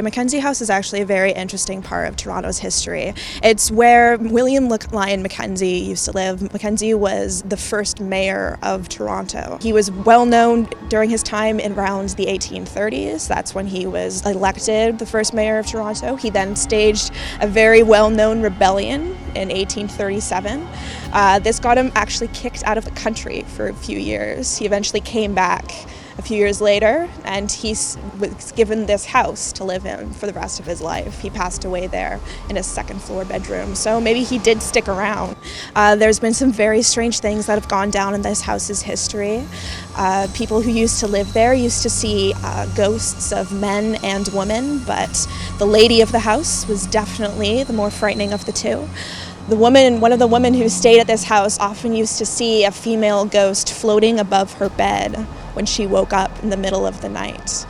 Mackenzie House is actually a very interesting part of Toronto's history. It's where William Lyon Mackenzie used to live. Mackenzie was the first mayor of Toronto. He was well known during his time in around the 1830s. That's when he was elected the first mayor of Toronto. He then staged a very well-known rebellion in 1837. This got him actually kicked out of the country for a few years. He eventually came back a few years later, and he was given this house to live in for the rest of his life. He passed away there in his second floor bedroom, so maybe he did stick around. There's been some very strange things that have gone down in this house's history. People who used to live there used to see ghosts of men and women, but the lady of the house was definitely the more frightening of the two. One of the women who stayed at this house often used to see a female ghost floating above her bed when she woke up in the middle of the night.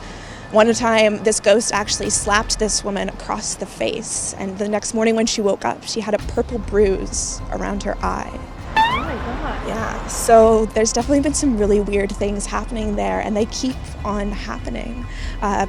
One time, this ghost actually slapped this woman across the face, and the next morning when she woke up, she had a purple bruise around her eye. Oh my god. Yeah, so there's definitely been some really weird things happening there, and they keep on happening.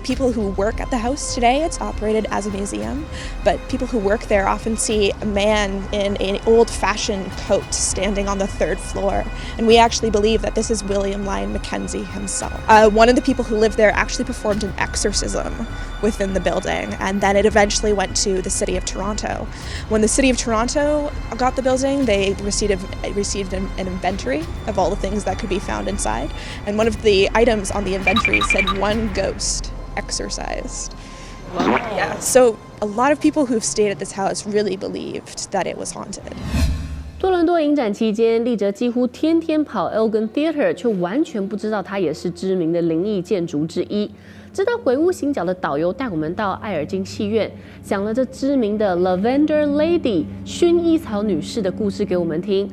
People who work at the house today, it's operated as a museum, but people who work there often see a man in an old-fashioned coat standing on the third floor, and we actually believe that this is William Lyon Mackenzie himself. One of the people who lived there actually performed an exorcism within the building, and then it eventually went to the City of Toronto. When the City of Toronto got the building, they received an inventory of all the things that could be found inside, and one of the items on the inventory said one ghost exorcised. Wow. Yeah, so a lot of people who've stayed at this house really believed that it was haunted. 多伦多影展期间，立喆几乎天天跑 Elgin Theatre， 却完全不知道它也是知名的灵异建筑之一。直到鬼屋行脚的导游带我们到埃尔金戏院，讲了这知名的 Lavender Lady 薰衣草女士的故事给我们听。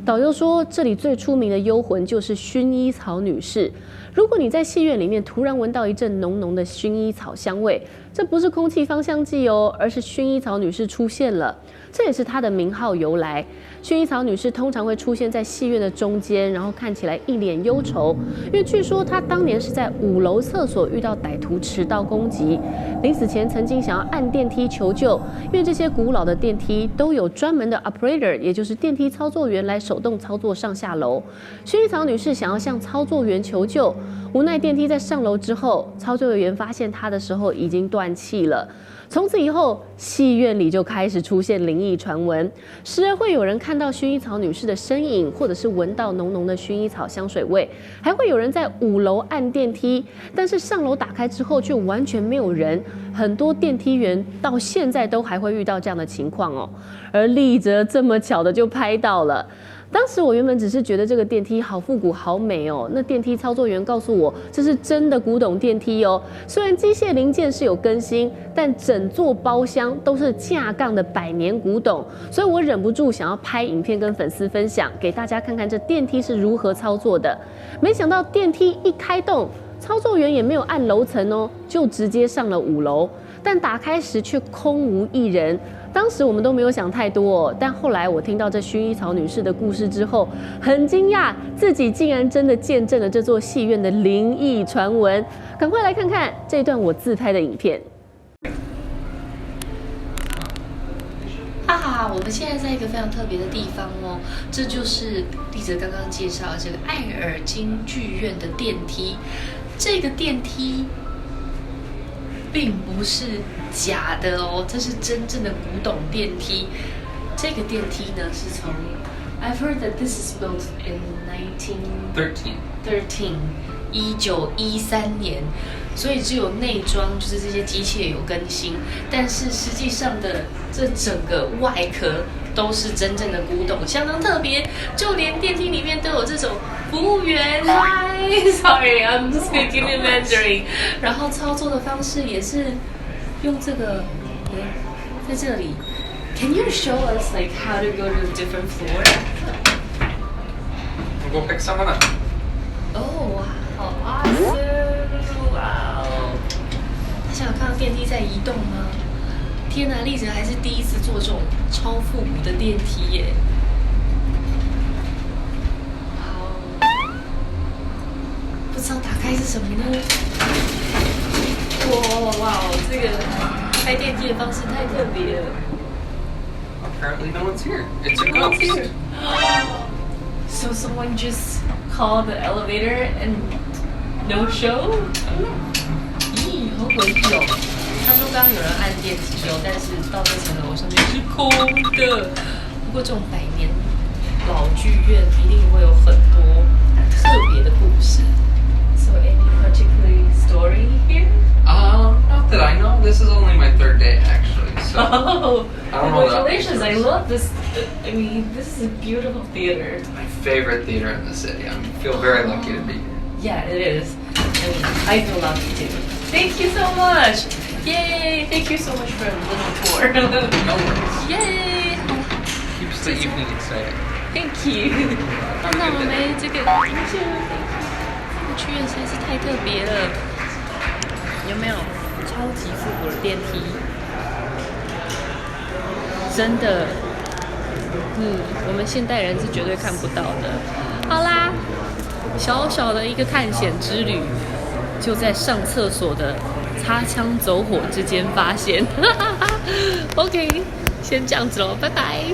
导游说，这里最出名的幽魂就是薰衣草女士。如果你在戏院里面突然闻到一阵浓浓的薰衣草香味，这不是空气芳香剂哦，而是薰衣草女士出现了。这也是她的名号由来。薰衣草女士通常会出现在戏院的中间，然后看起来一脸忧愁，因为据说她当年是在5楼厕所遇到歹徒持刀攻击，临死前曾经想要按电梯求救，因为这些古老的电梯都有专门的 operator， 也就是电梯操作员来手动操作上下楼。薰衣草女士想要向操作员求救，无奈电梯在上楼之后，操作员发现她的时候已经断气了。从此以后，戏院里就开始出现灵异传闻，时而会有人看到薰衣草女士的身影，或者是闻到浓浓的薰衣草香水味，还会有人在5楼按电梯，但是上楼打开之后却完全没有人。很多电梯员到现在都还会遇到这样的情况哦。而立喆这么巧的就拍到了。当时我原本只是觉得这个电梯好复古、好美哦。那电梯操作员告诉我，这是真的古董电梯哦。虽然机械零件是有更新，但整座包厢都是架杠的100年古董，所以我忍不住想要拍影片跟粉丝分享，给大家看看这电梯是如何操作的。没想到电梯一开动，操作员也没有按楼层哦，就直接上了5楼，但打开时却空无一人。当时我们都没有想太多哦，但后来我听到这薰衣草女士的故事之后，很惊讶，自己竟然真的见证了这座戏院的灵异传闻。赶快来看看这段我自拍的影片。我们现在在一个非常特别的地方哦，这就是立喆刚刚介绍的这个埃尔金剧院的电梯。这个电梯并不是假的哦，这是真正的古董电梯。这个电梯呢是从 I've heard that this is built in 1913年，所以只有内装就是这些机械有更新，但是实际上的这整个外壳都是真正的古董，相当特别，就连电梯里面都有这种服务员 Hi sorry I'm speaking in Mandarin， 然后操作的方式也是用这个在这里 Can you show us like how to go to a different floor? We'll go pick someone up. Oh wow, awesome! Wow! 他想看到电梯在移动吗？天哪，立喆还是第一次坐这种超复古的电梯耶！不知道打开是什么呢？哇！哇！这个开电梯的方式太特别了。Apparently no one's here. It's a ghost. So someone just called the elevator and no show? 咦，好诡异哦！他说刚刚有人按电梯哦，但是到这层楼上面是空的。不过这种百年老剧院一定会有很多特别的故事。So any particular story here? Not that I know. This is only my third day actually. So Oh, I don't know that congratulations! I love this. I mean, this is a beautiful theater. my favorite theater in the city. I feel very lucky to be here. Yeah, it is. And I feel lucky too. Thank you so much. Yay! Thank you so much for a little tour. No worries. Yay! Keeps the evening exciting. Thank you. 看到了没？这个剧院实在是太特别了。有没有超级复古的电梯？真的，我们现代人是绝对看不到的。好啦，小小的一个探险之旅，就在上厕所的擦枪走火之间发现。OK， 先这样子喽，拜拜。